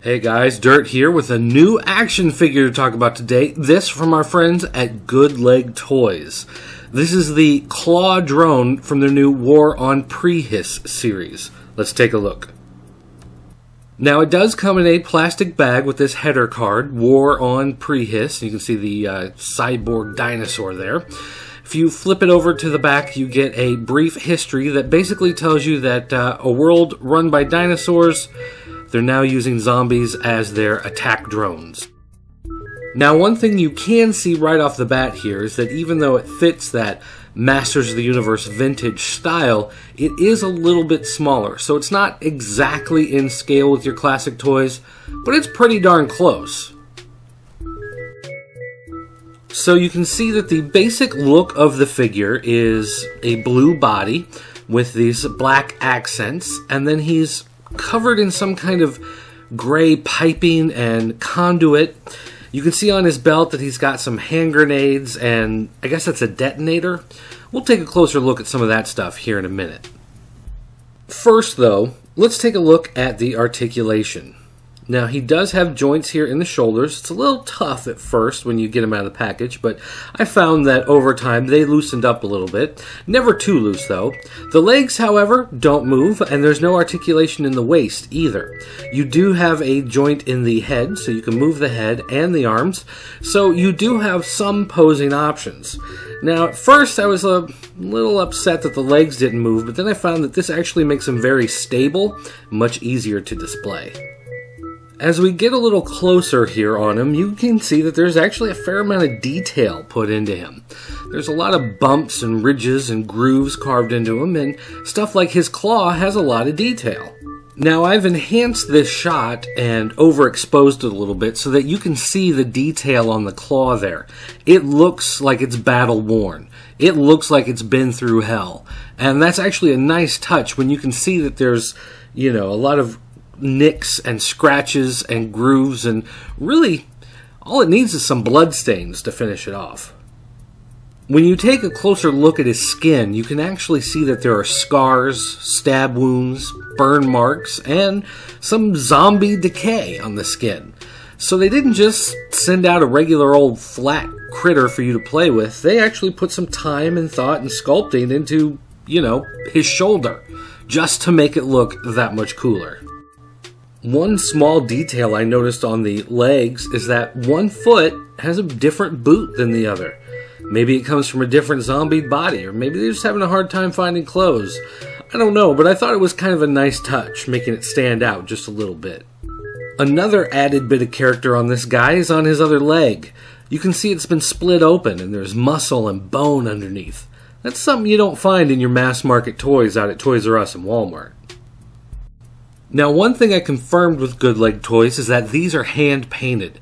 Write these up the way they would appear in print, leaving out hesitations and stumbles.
Hey guys, Dirt here with a new action figure to talk about today. This from our friends at Good Leg Toys. This is the Claw drone from their new War on Prehis series. Let's take a look. Now it does come in a plastic bag with this header card, War on Prehis. You can see the cyborg dinosaur there. If you flip it over to the back, you get a brief history that basically tells you that a world run by dinosaurs, they're now using zombies as their attack drones. Now, one thing you can see right off the bat here is that even though it fits that Masters of the Universe vintage style, it is a little bit smaller. So it's not exactly in scale with your classic toys, but it's pretty darn close. So you can see that the basic look of the figure is a blue body with these black accents, and then he's covered in some kind of gray piping and conduit. You can see on his belt that he's got some hand grenades, and I guess that's a detonator. We'll take a closer look at some of that stuff here in a minute. First, though, let's take a look at the articulation. Now, he does have joints here in the shoulders. It's a little tough at first when you get him out of the package, but I found that over time they loosened up a little bit. Never too loose, though. The legs, however, don't move, and there's no articulation in the waist either. You do have a joint in the head, so you can move the head and the arms, so you do have some posing options. Now, at first I was a little upset that the legs didn't move, but then I found that this actually makes him very stable, much easier to display. As we get a little closer here on him, you can see that there's actually a fair amount of detail put into him. There's a lot of bumps and ridges and grooves carved into him, and stuff like his claw has a lot of detail. Now, I've enhanced this shot and overexposed it a little bit so that you can see the detail on the claw there. It looks like it's battle worn. It looks like it's been through hell. And that's actually a nice touch when you can see that there's, a lot of nicks and scratches and grooves, and really all it needs is some blood stains to finish it off. When you take a closer look at his skin, you can actually see that there are scars, stab wounds, burn marks, and some zombie decay on the skin. So they didn't just send out a regular old flat critter for you to play with. They actually put some time and thought and sculpting into, his shoulder, just to make it look that much cooler. One small detail I noticed on the legs is that one foot has a different boot than the other. Maybe it comes from a different zombie body, or maybe they're just having a hard time finding clothes. I don't know, but I thought it was kind of a nice touch, making it stand out just a little bit. Another added bit of character on this guy is on his other leg. You can see it's been split open, and there's muscle and bone underneath. That's something you don't find in your mass market toys out at Toys R Us and Walmart. Now, one thing I confirmed with Good Leg Toys is that these are hand painted.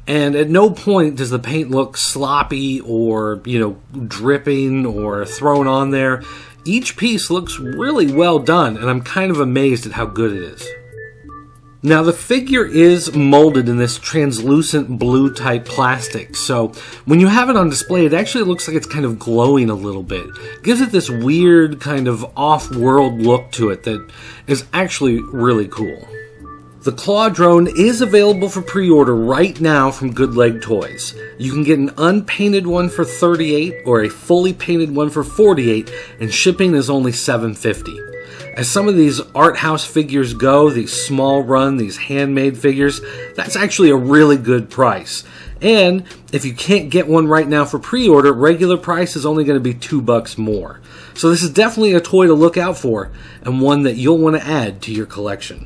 And at no point does the paint look sloppy or, dripping or thrown on there. Each piece looks really well done, and I'm kind of amazed at how good it is. Now, the figure is molded in this translucent blue type plastic, so when you have it on display, it actually looks like it's kind of glowing a little bit. It gives it this weird kind of off-world look to it that is actually really cool. The Claw drone is available for pre-order right now from Good Leg Toys. You can get an unpainted one for $38 or a fully painted one for $48, and shipping is only $7.50. As some of these art house figures go, these small run, these handmade figures, that's actually a really good price. And if you can't get one right now for pre-order, regular price is only going to be $2 more. So this is definitely a toy to look out for, and one that you'll want to add to your collection.